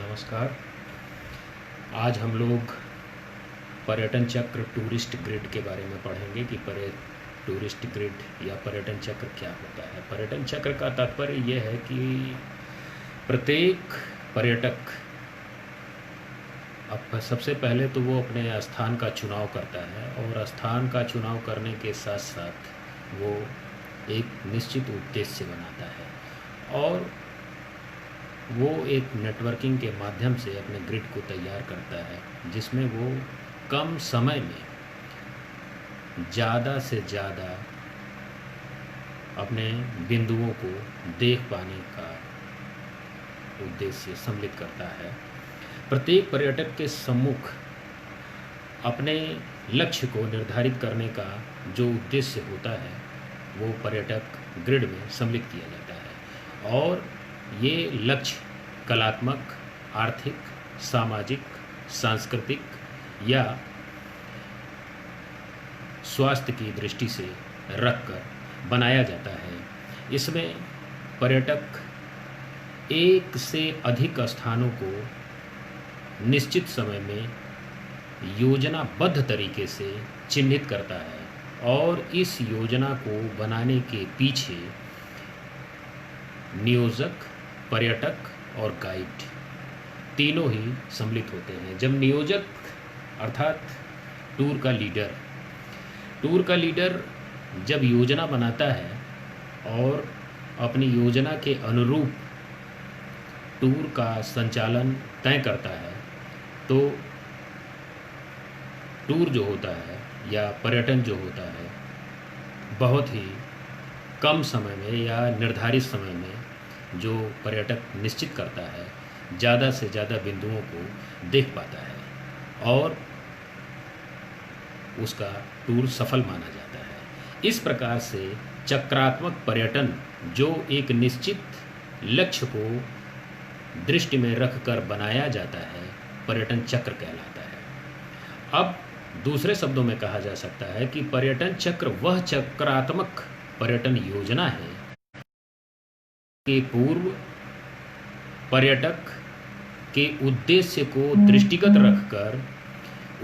नमस्कार। आज हम लोग पर्यटन चक्र टूरिस्ट ग्रिड के बारे में पढ़ेंगे कि टूरिस्ट ग्रिड या पर्यटन चक्र क्या होता है। पर्यटन चक्र का तात्पर्य यह है कि प्रत्येक पर्यटक अब सबसे पहले तो वो अपने स्थान का चुनाव करता है और स्थान का चुनाव करने के साथ साथ वो एक निश्चित उद्देश्य बनाता है और वो एक नेटवर्किंग के माध्यम से अपने ग्रिड को तैयार करता है जिसमें वो कम समय में ज़्यादा से ज़्यादा अपने बिंदुओं को देख पाने का उद्देश्य सम्मिलित करता है। प्रत्येक पर्यटक के सम्मुख अपने लक्ष्य को निर्धारित करने का जो उद्देश्य होता है वो पर्यटक ग्रिड में सम्मिलित किया जाता है और ये लक्ष्य कलात्मक, आर्थिक, सामाजिक, सांस्कृतिक या स्वास्थ्य की दृष्टि से रखकर बनाया जाता है। इसमें पर्यटक एक से अधिक स्थानों को निश्चित समय में योजनाबद्ध तरीके से चिन्हित करता है और इस योजना को बनाने के पीछे नियोजक, पर्यटक और गाइड तीनों ही सम्मिलित होते हैं। जब नियोजक अर्थात टूर का लीडर जब योजना बनाता है और अपनी योजना के अनुरूप टूर का संचालन तय करता है तो टूर जो होता है या पर्यटन जो होता है बहुत ही कम समय में या निर्धारित समय में जो पर्यटक निश्चित करता है ज़्यादा से ज़्यादा बिंदुओं को देख पाता है और उसका टूर सफल माना जाता है। इस प्रकार से चक्रात्मक पर्यटन जो एक निश्चित लक्ष्य को दृष्टि में रखकर बनाया जाता है पर्यटन चक्र कहलाता है। अब दूसरे शब्दों में कहा जा सकता है कि पर्यटन चक्र वह चक्रात्मक पर्यटन योजना है के पूर्व पर्यटक के उद्देश्य को दृष्टिगत रखकर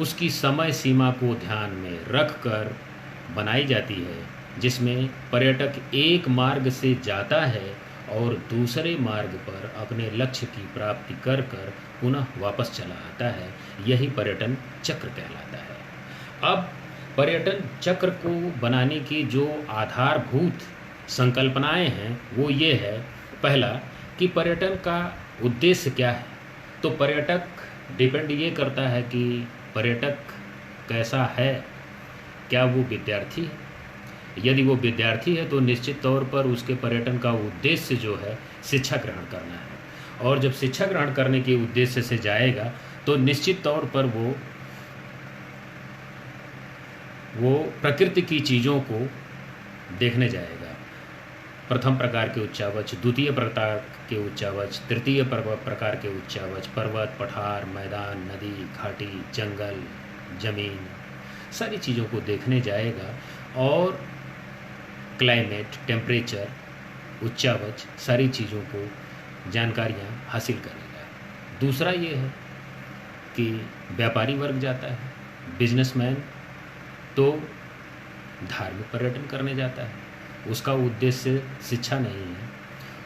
उसकी समय सीमा को ध्यान में रखकर बनाई जाती है, जिसमें पर्यटक एक मार्ग से जाता है और दूसरे मार्ग पर अपने लक्ष्य की प्राप्ति कर कर पुनः वापस चला आता है। यही पर्यटन चक्र कहलाता है। अब पर्यटन चक्र को बनाने की जो आधारभूत संकल्पनाएं हैं वो ये है, पहला कि पर्यटन का उद्देश्य क्या है। तो पर्यटक डिपेंड ये करता है कि पर्यटक कैसा है, क्या वो विद्यार्थी है। यदि वो विद्यार्थी है तो निश्चित तौर पर उसके पर्यटन का उद्देश्य जो है शिक्षा ग्रहण करना है और जब शिक्षा ग्रहण करने के उद्देश्य से जाएगा तो निश्चित तौर पर वो प्रकृति की चीज़ों को देखने जाएगा। प्रथम प्रकार के उच्चावच, द्वितीय प्रकार के उच्चावच, तृतीय प्रकार के उच्चावच, पर्वत, पठार, मैदान, नदी, घाटी, जंगल, जमीन, सारी चीज़ों को देखने जाएगा और क्लाइमेट, टेम्परेचर, उच्चावच, सारी चीज़ों को जानकारियाँ हासिल करेगा। दूसरा ये है कि व्यापारी वर्ग जाता है, बिजनेसमैन तो धार्मिक पर्यटन करने जाता है। उसका उद्देश्य शिक्षा नहीं है,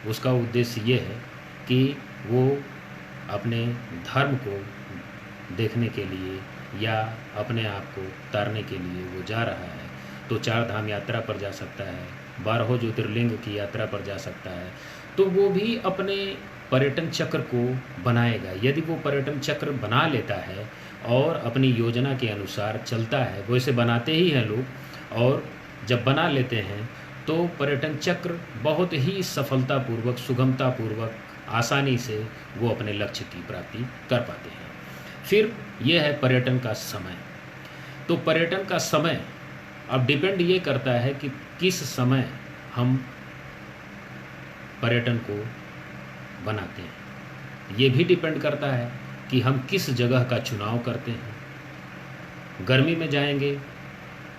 उसका उद्देश्य ये है कि वो अपने धर्म को देखने के लिए या अपने आप को तारने के लिए वो जा रहा है। तो 4 धाम यात्रा पर जा सकता है, 12 ज्योतिर्लिंग की यात्रा पर जा सकता है, तो वो भी अपने पर्यटन चक्र को बनाएगा। यदि वो पर्यटन चक्र बना लेता है और अपनी योजना के अनुसार चलता है, वैसे बनाते ही हैं लोग, और जब बना लेते हैं तो पर्यटन चक्र बहुत ही सफलतापूर्वक, सुगमतापूर्वक, आसानी से वो अपने लक्ष्य की प्राप्ति कर पाते हैं। फिर यह है पर्यटन का समय। तो पर्यटन का समय अब डिपेंड ये करता है कि किस समय हम पर्यटन को बनाते हैं। ये भी डिपेंड करता है कि हम किस जगह का चुनाव करते हैं। गर्मी में जाएंगे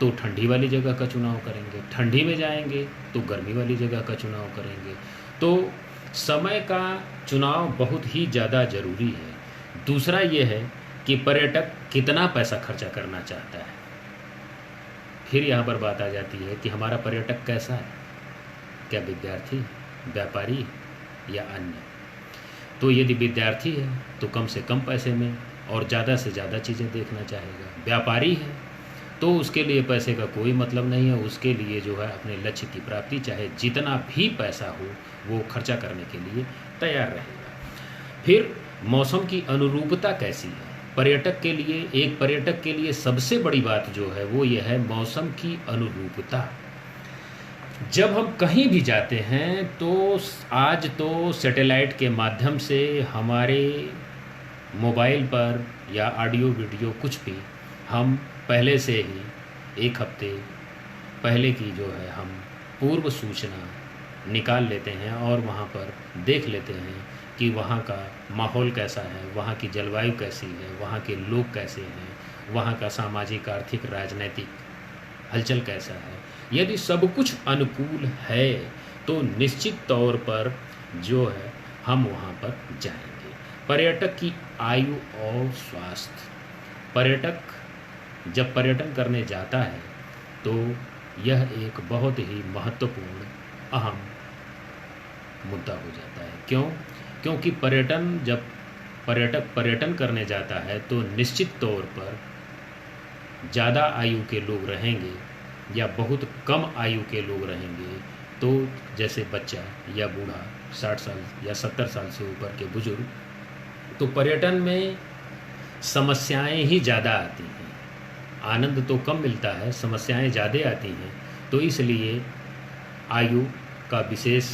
तो ठंडी वाली जगह का चुनाव करेंगे, ठंडी में जाएंगे तो गर्मी वाली जगह का चुनाव करेंगे। तो समय का चुनाव बहुत ही ज़्यादा ज़रूरी है। दूसरा ये है कि पर्यटक कितना पैसा खर्चा करना चाहता है। फिर यहाँ पर बात आ जाती है कि हमारा पर्यटक कैसा है, क्या विद्यार्थी, व्यापारी या अन्य। तो यदि विद्यार्थी है तो कम से कम पैसे में और ज़्यादा से ज़्यादा चीज़ें देखना चाहेगा। व्यापारी है तो उसके लिए पैसे का कोई मतलब नहीं है, उसके लिए जो है अपने लक्ष्य की प्राप्ति चाहे जितना भी पैसा हो वो खर्चा करने के लिए तैयार रहेगा। फिर मौसम की अनुरूपता कैसी है पर्यटक के लिए। एक पर्यटक के लिए सबसे बड़ी बात जो है वो ये है मौसम की अनुरूपता। जब हम कहीं भी जाते हैं तो आज तो सैटेलाइट के माध्यम से हमारे मोबाइल पर या ऑडियो वीडियो कुछ भी हम पहले से ही एक हफ्ते पहले की जो है हम पूर्व सूचना निकाल लेते हैं और वहाँ पर देख लेते हैं कि वहाँ का माहौल कैसा है, वहाँ की जलवायु कैसी है, वहाँ के लोग कैसे हैं, वहाँ का सामाजिक आर्थिक राजनीतिक हलचल कैसा है। यदि सब कुछ अनुकूल है तो निश्चित तौर पर जो है हम वहाँ पर जाएंगे। पर्यटक की आयु और स्वास्थ्य। पर्यटक जब पर्यटन करने जाता है तो यह एक बहुत ही महत्वपूर्ण अहम मुद्दा हो जाता है। क्यों? क्योंकि जब पर्यटक पर्यटन करने जाता है तो निश्चित तौर पर ज़्यादा आयु के लोग रहेंगे या बहुत कम आयु के लोग रहेंगे। तो जैसे बच्चा या बूढ़ा 60 साल या 70 साल से ऊपर के बुजुर्ग, तो पर्यटन में समस्याएं ही ज़्यादा आती हैं। आनंद तो कम मिलता है, समस्याएं ज़्यादा आती हैं। तो इसलिए आयु का विशेष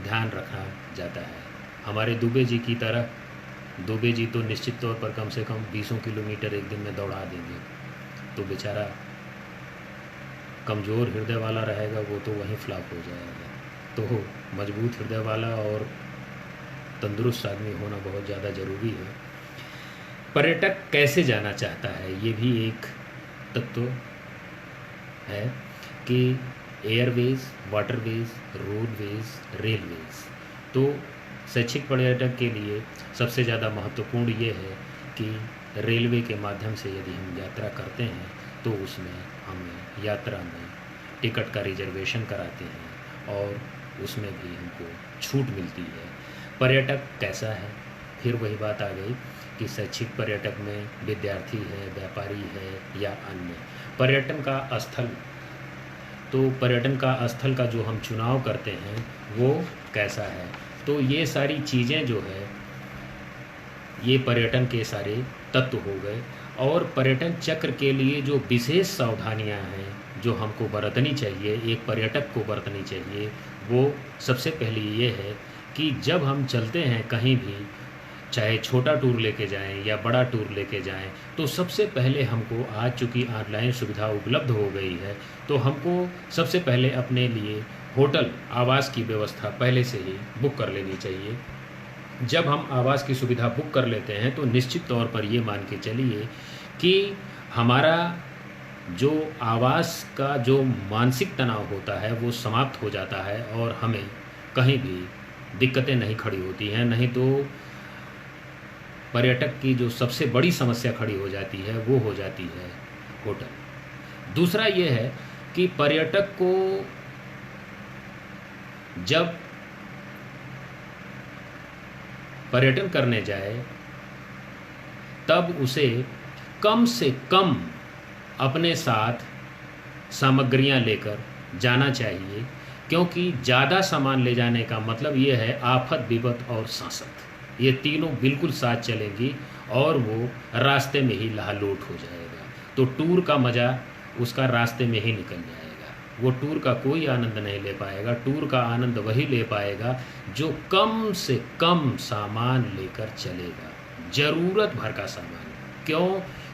ध्यान रखा जाता है। हमारे दुबे जी की तरह, दुबे जी तो निश्चित तौर पर कम से कम 20 किलोमीटर एक दिन में दौड़ा देंगे। तो बेचारा कमज़ोर हृदय वाला रहेगा, वो तो वहीं फ्लॉप हो जाएगा। तो मजबूत हृदय वाला और तंदुरुस्त आदमी होना बहुत ज़्यादा ज़रूरी है। पर्यटक कैसे जाना चाहता है ये भी एक तत्व है कि एयरवेज, वाटरवेज, रोडवेज, रेलवेज। तो शैक्षिक पर्यटक के लिए सबसे ज़्यादा महत्वपूर्ण ये है कि रेलवे के माध्यम से यदि हम यात्रा करते हैं तो उसमें हमें यात्रा में टिकट का रिजर्वेशन कराते हैं और उसमें भी हमको छूट मिलती है। पर्यटक कैसा है? फिर वही बात आ गई कि शैक्षिक पर्यटक में विद्यार्थी है, व्यापारी है या अन्य। पर्यटन का स्थल, तो पर्यटन का स्थल का जो हम चुनाव करते हैं वो कैसा है। तो ये सारी चीज़ें जो है ये पर्यटन के सारे तत्व हो गए। और पर्यटन चक्र के लिए जो विशेष सावधानियां हैं जो हमको बरतनी चाहिए, एक पर्यटक को बरतनी चाहिए, वो सबसे पहले ये है कि जब हम चलते हैं कहीं भी, चाहे छोटा टूर लेके जाएं या बड़ा टूर लेके जाएं, तो सबसे पहले हमको, आज चूँकि ऑनलाइन सुविधा उपलब्ध हो गई है, तो हमको सबसे पहले अपने लिए होटल आवास की व्यवस्था पहले से ही बुक कर लेनी चाहिए। जब हम आवास की सुविधा बुक कर लेते हैं तो निश्चित तौर पर ये मान के चलिए कि हमारा जो आवास का जो मानसिक तनाव होता है वो समाप्त हो जाता है और हमें कहीं भी दिक्कतें नहीं खड़ी होती हैं। नहीं तो पर्यटक की जो सबसे बड़ी समस्या खड़ी हो जाती है वो हो जाती है होटल। दूसरा ये है कि पर्यटक को जब पर्यटन करने जाए तब उसे कम से कम अपने साथ सामग्रियां लेकर जाना चाहिए, क्योंकि ज़्यादा सामान ले जाने का मतलब ये है आफत, विपत और सांसत, ये तीनों बिल्कुल साथ चलेंगी और वो रास्ते में ही लहालोट हो जाएगा। तो टूर का मज़ा उसका रास्ते में ही निकल जाएगा। वो टूर का कोई आनंद नहीं ले पाएगा। टूर का आनंद वही ले पाएगा जो कम से कम सामान लेकर चलेगा, ज़रूरत भर का सामान। क्यों?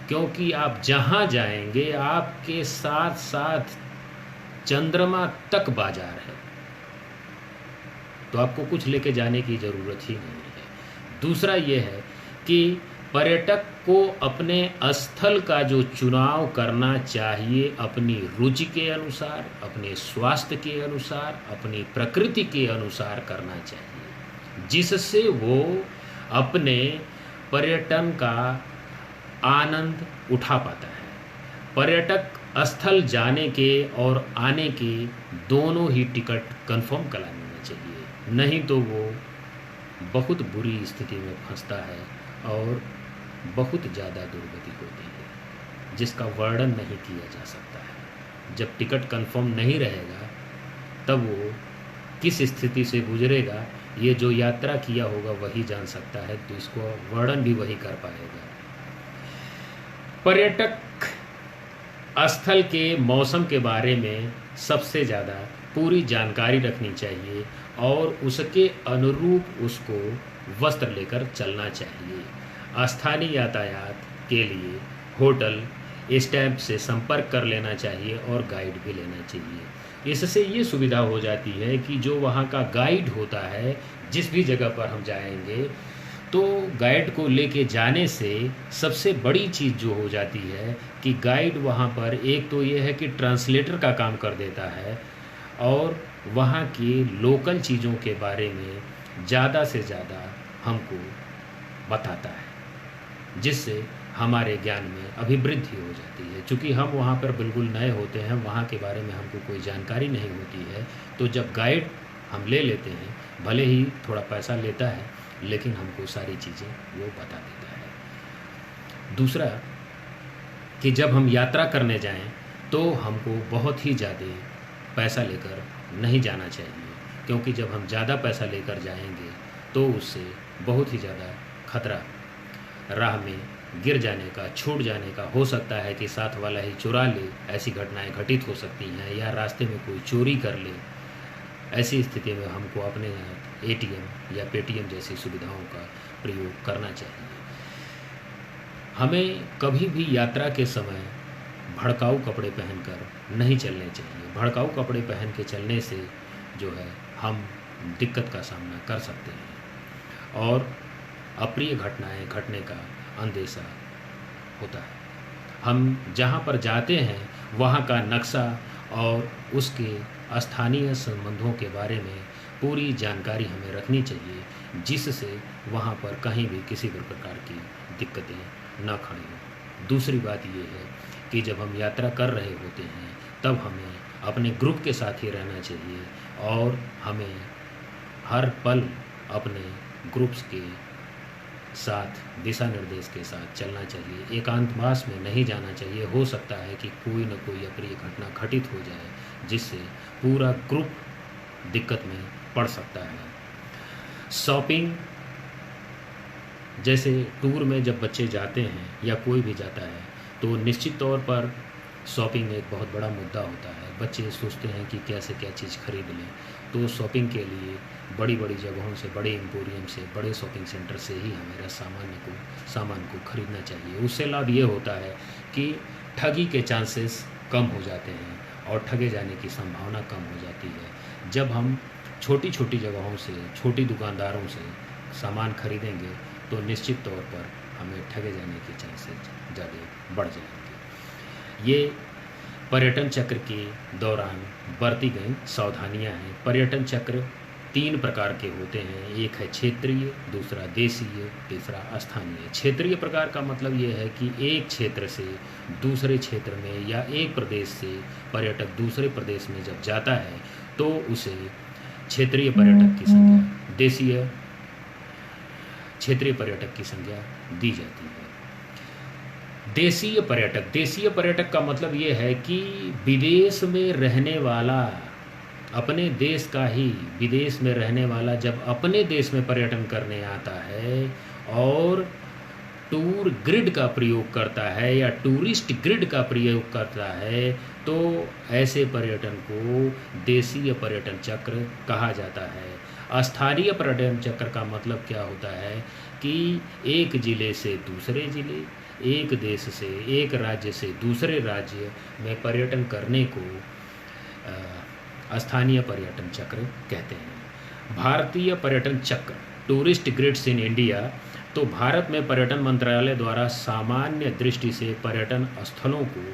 क्योंकि आप जहाँ जाएंगे आपके साथ साथ चंद्रमा तक बाजार है, तो आपको कुछ लेके जाने की ज़रूरत ही नहीं है। दूसरा ये है कि पर्यटक को अपने स्थल का जो चुनाव करना चाहिए अपनी रुचि के अनुसार, अपने स्वास्थ्य के अनुसार, अपनी प्रकृति के अनुसार करना चाहिए, जिससे वो अपने पर्यटन का आनंद उठा पाता है। पर्यटक स्थल जाने के और आने के दोनों ही टिकट कंफर्म करा लेना चाहिए, नहीं तो वो बहुत बुरी स्थिति में फंसता है और बहुत ज़्यादा दुर्गति होती है, जिसका वर्णन नहीं किया जा सकता है। जब टिकट कंफर्म नहीं रहेगा तब वो किस स्थिति से गुजरेगा, ये जो यात्रा किया होगा वही जान सकता है, तो इसको वर्णन भी वही कर पाएगा। पर्यटक स्थल के मौसम के बारे में सबसे ज़्यादा पूरी जानकारी रखनी चाहिए और उसके अनुरूप उसको वस्त्र लेकर चलना चाहिए। स्थानीय यातायात के लिए होटल स्टैम्प से संपर्क कर लेना चाहिए और गाइड भी लेना चाहिए। इससे ये सुविधा हो जाती है कि जो वहाँ का गाइड होता है, जिस भी जगह पर हम जाएंगे, तो गाइड को लेके जाने से सबसे बड़ी चीज़ जो हो जाती है कि गाइड वहाँ पर एक तो ये है कि ट्रांसलेटर का काम कर देता है और वहाँ की लोकल चीज़ों के बारे में ज़्यादा से ज़्यादा हमको बताता है, जिससे हमारे ज्ञान में अभिवृद्धि हो जाती है। चूँकि हम वहाँ पर बिल्कुल नए होते हैं, वहाँ के बारे में हमको कोई जानकारी नहीं होती है, तो जब गाइड हम ले लेते हैं, भले ही थोड़ा पैसा लेता है, लेकिन हमको सारी चीज़ें वो बता देता है। दूसरा कि जब हम यात्रा करने जाएं तो हमको बहुत ही ज़्यादा पैसा लेकर नहीं जाना चाहिए, क्योंकि जब हम ज़्यादा पैसा लेकर जाएंगे तो उससे बहुत ही ज़्यादा खतरा राह में गिर जाने का, छूट जाने का हो सकता है कि साथ वाला ही चुरा ले, ऐसी घटनाएं घटित हो सकती हैं, या रास्ते में कोई चोरी कर ले। ऐसी स्थिति में हमको अपने एटीएम या पेटीएम जैसी सुविधाओं का प्रयोग करना चाहिए। हमें कभी भी यात्रा के समय भड़काऊ कपड़े पहनकर नहीं चलने चाहिए। भड़काऊ कपड़े पहन के चलने से जो है हम दिक्कत का सामना कर सकते हैं और अप्रिय घटनाएं घटने का अंदेशा होता है। हम जहाँ पर जाते हैं वहाँ का नक्शा और उसके स्थानीय संबंधों के बारे में पूरी जानकारी हमें रखनी चाहिए, जिससे वहाँ पर कहीं भी किसी भी प्रकार की दिक्कतें न खड़ी हों। दूसरी बात ये है कि जब हम यात्रा कर रहे होते हैं तब हमें अपने ग्रुप के साथ ही रहना चाहिए और हमें हर पल अपने ग्रुप्स के साथ दिशा निर्देश के साथ चलना चाहिए। एकांतवास में नहीं जाना चाहिए। हो सकता है कि कोई न कोई अप्रिय घटना घटित हो जाए, जिससे पूरा ग्रुप दिक्कत में पड़ सकता है। शॉपिंग जैसे टूर में जब बच्चे जाते हैं या कोई भी जाता है तो निश्चित तौर पर शॉपिंग एक बहुत बड़ा मुद्दा होता है। बच्चे सोचते हैं कि कैसे क्या चीज़ खरीद लें, तो शॉपिंग के लिए बड़ी बड़ी जगहों से, बड़े एम्पोरियम से, बड़े शॉपिंग सेंटर से ही हमारा सामान को खरीदना चाहिए। उससे लाभ ये होता है कि ठगी के चांसेस कम हो जाते हैं और ठगे जाने की संभावना कम हो जाती है। जब हम छोटी छोटी जगहों से, छोटी दुकानदारों से सामान खरीदेंगे तो निश्चित तौर पर हमें ठगे जाने के चांसेस ज़्यादा बढ़ जाएंगे। ये पर्यटन चक्र के दौरान बरती गई सावधानियां हैं। पर्यटन चक्र 3 प्रकार के होते हैं। एक है क्षेत्रीय, दूसरा देशीय, तीसरा स्थानीय। क्षेत्रीय प्रकार का मतलब ये है कि एक क्षेत्र से दूसरे क्षेत्र में या एक प्रदेश से पर्यटक दूसरे प्रदेश में जब जाता है तो उसे क्षेत्रीय पर्यटक की संज्ञा, देशीय क्षेत्रीय पर्यटक की संज्ञा दी जाती है। देशीय पर्यटक का मतलब ये है कि विदेश में रहने वाला, अपने देश का ही विदेश में रहने वाला जब अपने देश में पर्यटन करने आता है और टूर ग्रिड का प्रयोग करता है या टूरिस्ट ग्रिड का प्रयोग करता है, तो ऐसे पर्यटन को देशीय पर्यटन चक्र कहा जाता है। स्थानीय पर्यटन चक्र का मतलब क्या होता है कि एक ज़िले से दूसरे ज़िले, एक देश से, एक राज्य से दूसरे राज्य में पर्यटन करने को स्थानीय पर्यटन चक्र कहते हैं। भारतीय पर्यटन चक्र, टूरिस्ट ग्रिड्स इन इंडिया तो भारत में पर्यटन मंत्रालय द्वारा सामान्य दृष्टि से पर्यटन स्थलों को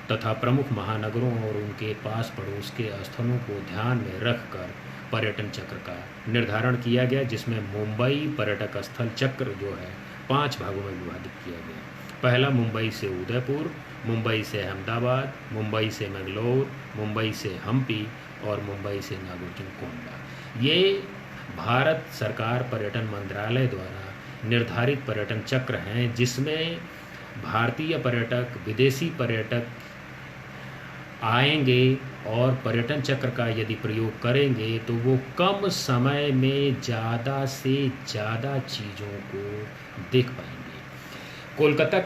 तथा प्रमुख महानगरों और उनके पास पड़ोस के स्थलों को ध्यान में रखकर पर्यटन चक्र का निर्धारण किया गया, जिसमें मुंबई पर्यटक स्थल चक्र जो है 5 भागों में विभाजित किया गया। पहला, मुंबई से उदयपुर, मुंबई से अहमदाबाद, मुंबई से मैंगलोर, मुंबई से हम्पी और मुंबई से नागरकोंडा। ये भारत सरकार पर्यटन मंत्रालय द्वारा निर्धारित पर्यटन चक्र हैं, जिसमें भारतीय पर्यटक, विदेशी पर्यटक आएंगे और पर्यटन चक्र का यदि प्रयोग करेंगे तो वो कम समय में ज़्यादा से ज़्यादा चीज़ों को देख पाएंगे। कोलकाता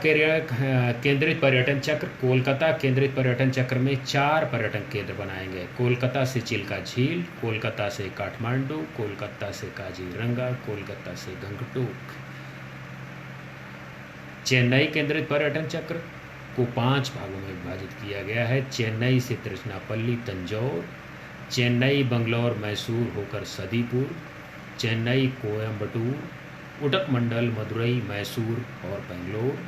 केंद्रित पर्यटन चक्र, कोलकाता केंद्रित पर्यटन चक्र में 4 पर्यटन केंद्र बनाएंगे। कोलकाता से चिल्का झील, कोलकाता से काठमांडू, कोलकाता से काजीरंगा, कोलकाता से गंगटोक। चेन्नई केंद्रित पर्यटन चक्र को 5 भागों में विभाजित किया गया है। चेन्नई से तिरुचनापल्ली तंजौर, चेन्नई बंगलौर मैसूर होकर सदीपुर, चेन्नई कोयम्बटूर, उडकमंडल मदुरई मैसूर और बेंगलोर,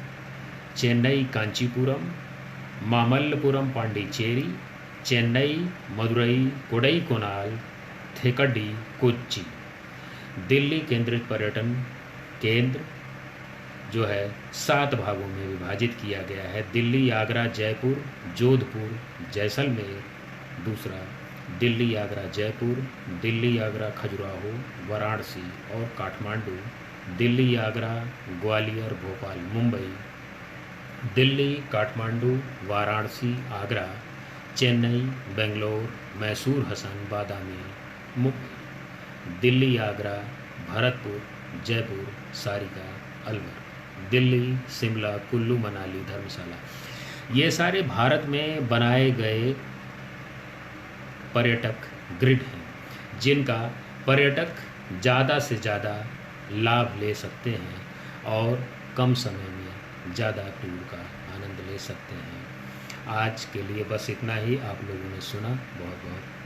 चेन्नई कांचीपुरम, मामल्लपुरम पांडिचेरी, चेन्नई मदुरई कोडाईकनाल, थेक्कडी कोच्चि। दिल्ली केंद्रित पर्यटन केंद्र जो है 7 भागों में विभाजित किया गया है। दिल्ली, आगरा, जयपुर, जोधपुर, जैसलमेर। दूसरा, दिल्ली, आगरा, जयपुर, दिल्ली, आगरा, खजुराहो, वाराणसी और काठमांडू। दिल्ली, आगरा, ग्वालियर, भोपाल, मुंबई। दिल्ली, काठमांडू, वाराणसी, आगरा, चेन्नई, बेंगलोर, मैसूर, हसन, बादामी, मुंबई। दिल्ली, आगरा, भरतपुर, जयपुर, सारिका, अलवर। दिल्ली, शिमला, कुल्लू, मनाली, धर्मशाला। ये सारे भारत में बनाए गए पर्यटक ग्रिड हैं, जिनका पर्यटक ज़्यादा से ज़्यादा लाभ ले सकते हैं और कम समय में ज़्यादा टूर का आनंद ले सकते हैं। आज के लिए बस इतना ही। आप लोगों ने सुना, बहुत बहुत